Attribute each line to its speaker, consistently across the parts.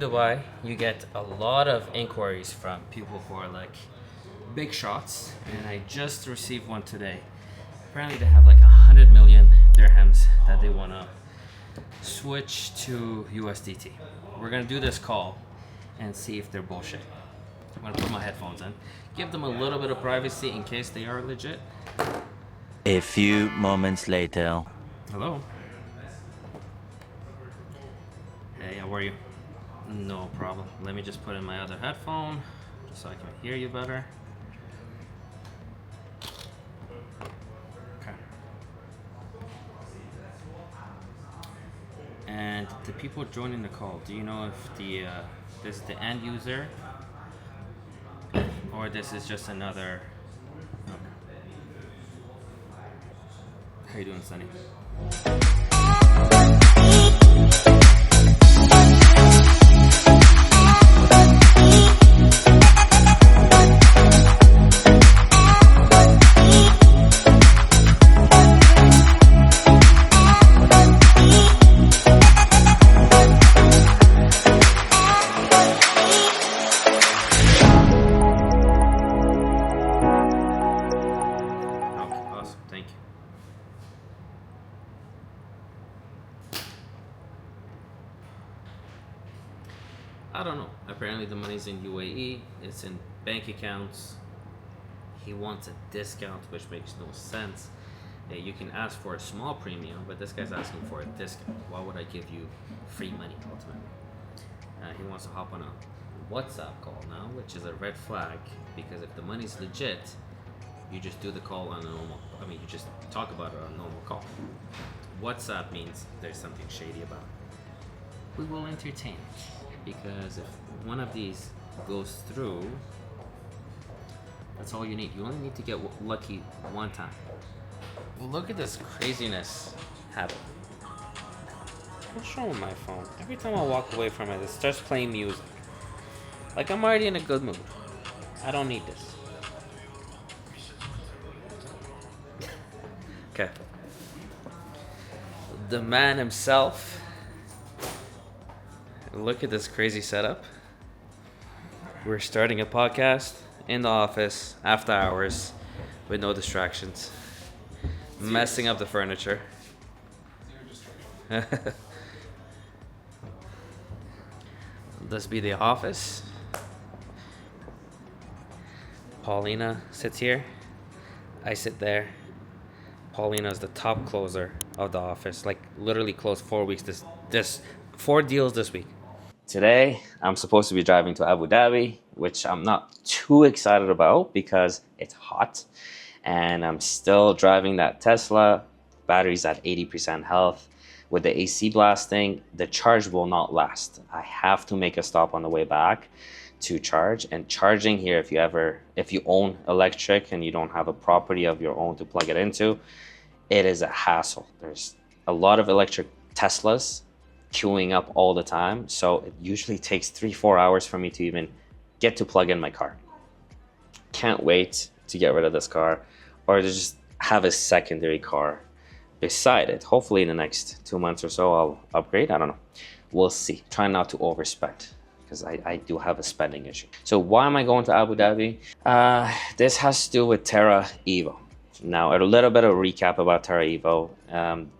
Speaker 1: Dubai, you get a lot of inquiries from people who are like big shots, and I just received one today. Apparently they have like 100 million dirhams that they want to switch to USDT. We're gonna do this call and see if they're bullshit. I'm gonna put my headphones in, give them a little bit of privacy in case they are legit.
Speaker 2: A few moments later.
Speaker 1: Hello. Hey, how are you? No problem. Let me just put in my other headphone just so I can hear you better. Okay. And the people joining the call, do you know if this is the end user or this is just another? Okay. How you doing, Sunny? I don't know. Apparently the money's in UAE. It's in bank accounts. He wants a discount, which makes no sense. You can ask for a small premium, but this guy's asking for a discount. Why would I give you free money, ultimately? He wants to hop on a WhatsApp call now, which is a red flag, because if the money's legit, you just do the call on a normal, you just talk about it on a normal call. WhatsApp means there's something shady about it. We will entertain it. Because if one of these goes through, that's all you need. You only need to get lucky one time. Look at this craziness happen. What's wrong with my phone? Every time I walk away from it, it starts playing music. Like I'm already in a good mood. I don't need this. Okay. The man himself. Look at this crazy setup. We're starting a podcast in the office, after hours, with no distractions. Messing up the furniture. This be the office. Paulina sits here. I sit there. Paulina is the top closer of the office. Like literally closed 4 weeks. This 4 deals this week. Today, I'm supposed to be driving to Abu Dhabi, which I'm not too excited about because it's hot. And I'm still driving that Tesla. Battery's at 80% health. With the AC blasting, the charge will not last. I have to make a stop on the way back to charge. And charging here, if you own electric and you don't have a property of your own to plug it into, it is a hassle. There's a lot of electric Teslas queuing up all the time, so it usually takes 3-4 hours for me to even get to plug in my car. Can't wait to get rid of this car or to just have a secondary car beside it. Hopefully in the next 2 months or so I'll upgrade. I don't know, we'll see. Try not to overspend because I do have a spending issue. So why am I going to Abu Dhabi? This has to do with Terra Evo. Now, a little bit of a recap about Terra Evo.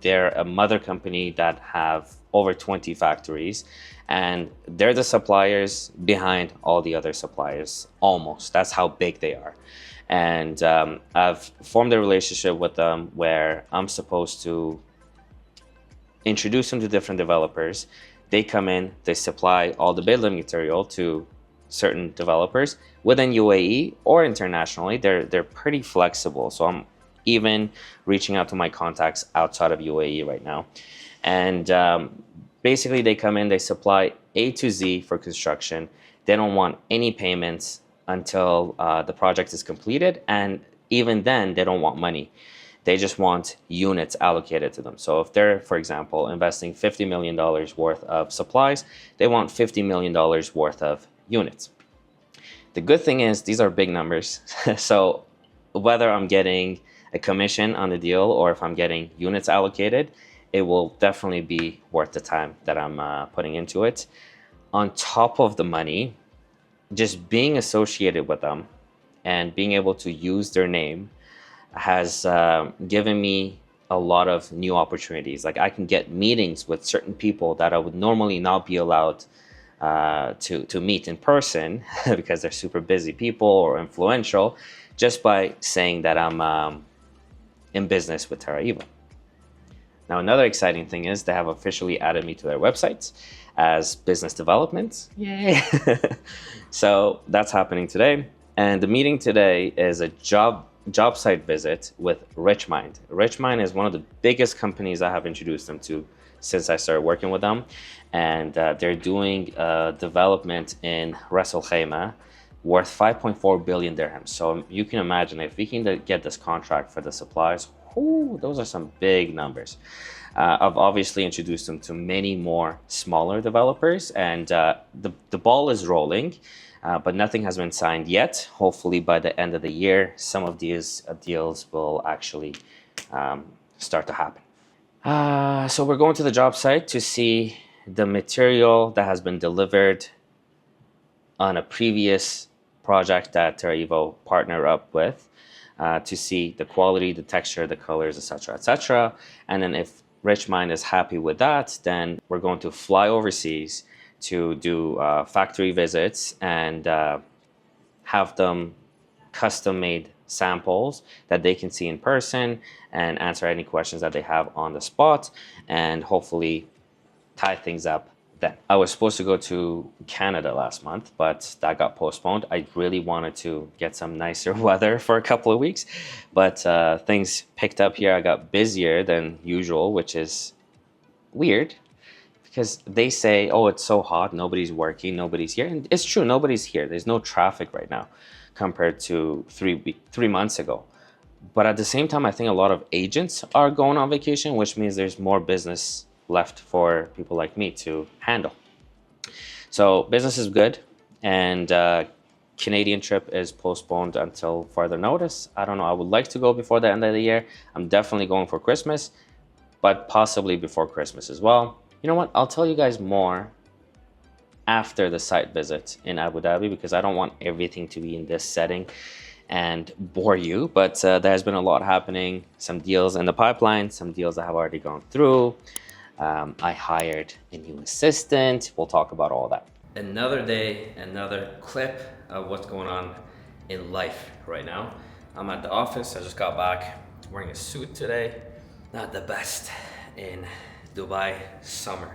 Speaker 1: They're a mother company that have over 20 factories, and they're the suppliers behind all the other suppliers, almost. That's how big they are. And I've formed a relationship with them where I'm supposed to introduce them to different developers. They come in, they supply all the building material to certain developers within UAE or internationally. They're pretty flexible. So I'm even reaching out to my contacts outside of UAE right now. And basically they come in, they supply A to Z for construction. They don't want any payments until the project is completed. And even then they don't want money. They just want units allocated to them. So if they're, for example, investing $50 million worth of supplies, they want $50 million worth of units. The good thing is these are big numbers. So whether I'm getting a commission on the deal or if I'm getting units allocated, it will definitely be worth the time that I'm putting into it. on top of the money, just being associated with them and being able to use their name has given me a lot of new opportunities. Like I can get meetings with certain people that I would normally not be allowed to meet in person because they're super busy people or influential, just by saying that I'm in business with Terra Evo. Now, another exciting thing is they have officially added me to their website as business development. Yay! So that's happening today. And the meeting today is a job site visit with Richmind. Richmind is one of the biggest companies I have introduced them to since I started working with them. And they're doing development in Ras Al Khaimah worth 5.4 billion dirhams. So you can imagine if we can get this contract for the supplies, those are some big numbers. I've obviously introduced them to many more smaller developers, and the ball is rolling, but nothing has been signed yet. Hopefully by the end of the year, some of these deals will actually start to happen. So we're going to the job site to see the material that has been delivered on a previous project that Terra Evo partnered up with, to see the quality, the texture, the colors, etc., etc. And then if Richmind is happy with that, then we're going to fly overseas to do factory visits and have them custom-made samples that they can see in person and answer any questions that they have on the spot, and hopefully tie things up then. I was supposed to go to Canada last month, but that got postponed. I really wanted to get some nicer weather for a couple of weeks, but things picked up here. I got busier than usual, which is weird because they say, oh, it's so hot, nobody's working, nobody's here. And it's true, nobody's here. There's no traffic right now compared to 3 months ago. But at the same time, I think a lot of agents are going on vacation, which means there's more business left for people like me to handle. So business is good, and Canadian trip is postponed until further notice. I don't know, I would like to go before the end of the year. I'm definitely going for Christmas, but possibly before Christmas as well. You know what, I'll tell you guys more after the site visit in Abu Dhabi, because I don't want everything to be in this setting and bore you, but there has been a lot happening, some deals in the pipeline, some deals that have already gone through. I hired a new assistant. We'll talk about all that. Another day, another clip of what's going on in life right now. I'm at the office. I just got back wearing a suit today. Not the best in Dubai summer.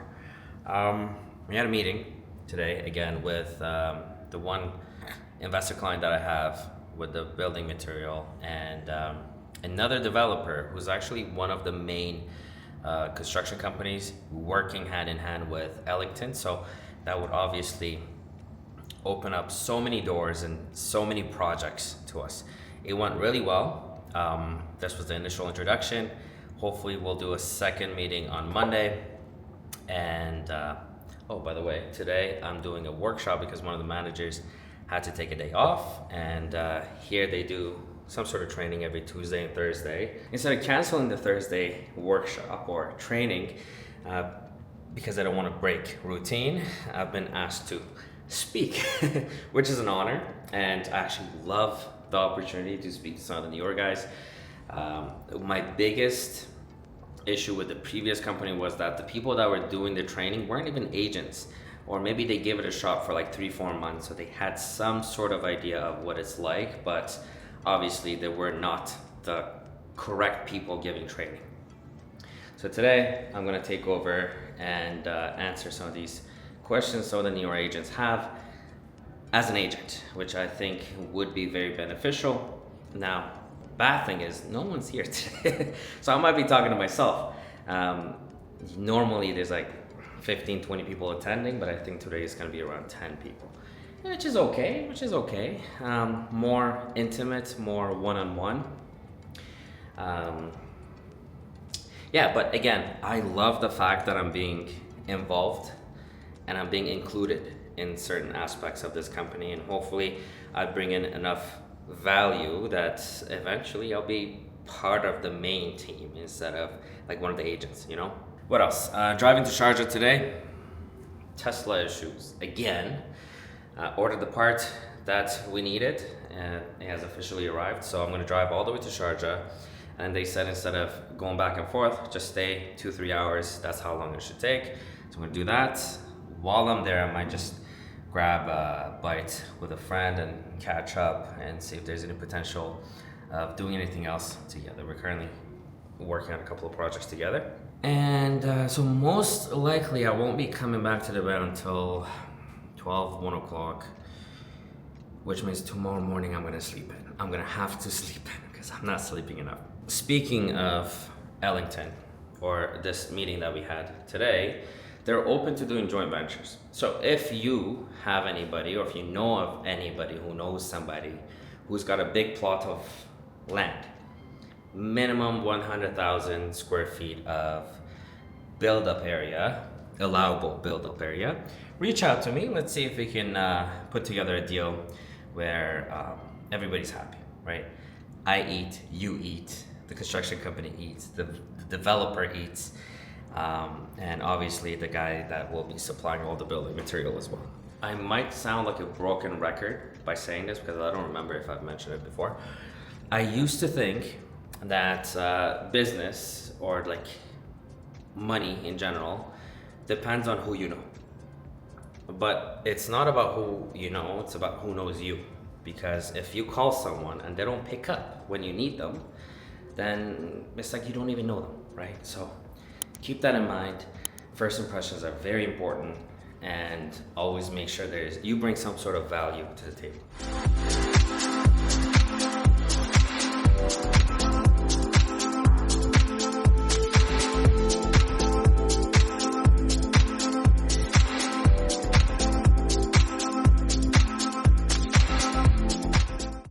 Speaker 1: We had a meeting today again with the one investor client that I have with the building material, and another developer who's actually one of the main construction companies working hand in hand with Ellington. So that would obviously open up so many doors and so many projects to us. It went really well. This was the initial introduction. Hopefully we'll do a second meeting on Monday. And oh, by the way, today I'm doing a workshop because one of the managers had to take a day off, and here they do some sort of training every Tuesday and Thursday. Instead of canceling the Thursday workshop or training, because I don't want to break routine, I've been asked to speak, which is an honor, and I actually love the opportunity to speak to some of the newer guys. My biggest issue with the previous company was that the people that were doing the training weren't even agents, or maybe they gave it a shot for like 3-4 months, so they had some sort of idea of what it's like, but obviously they were not the correct people giving training. So today I'm going to take over and answer some of these questions some of the newer agents have as an agent, which I think would be very beneficial. Now, bad thing is no one's here today, so I might be talking to myself. Normally there's like 15-20 people attending, but I think today is going to be around 10 people, which is okay. More intimate, more one-on-one. Yeah, but again, I love the fact that I'm being involved and I'm being included in certain aspects of this company, and hopefully I bring in enough value that eventually I'll be part of the main team instead of like one of the agents, you know? What else? Driving to Sharjah today Tesla issues again. Ordered the part that we needed, and it has officially arrived. So I'm going to drive all the way to Sharjah, and they said instead of going back and forth, just stay 2-3 hours. That's how long it should take. So I'm going to do that. While I'm there, I might just grab a bite with a friend and catch up and see if there's any potential of doing anything else together. We're currently working on a couple of projects together. And so most likely I won't be coming back to the bed until 12, 1 o'clock, which means tomorrow morning I'm gonna sleep in. I'm gonna have to sleep in because I'm not sleeping enough. Speaking of Ellington, or this meeting that we had today, they're open to doing joint ventures. So if you have anybody, or if you know of anybody who knows somebody who's got a big plot of land, minimum 100,000 square feet of build-up area, allowable build-up area, reach out to me. Let's see if we can put together a deal where everybody's happy, right? I eat, you eat, the construction company eats, the developer eats, and obviously the guy that will be supplying all the building material as well. I might sound like a broken record by saying this because I don't remember if I've mentioned it before. I used to think that business, or like money in general, depends on who you know. But it's not about who you know, it's about who knows you. Because if you call someone and they don't pick up when you need them, then it's like you don't even know them, right? So keep that in mind. First impressions are very important, and always make sure you bring some sort of value to the table.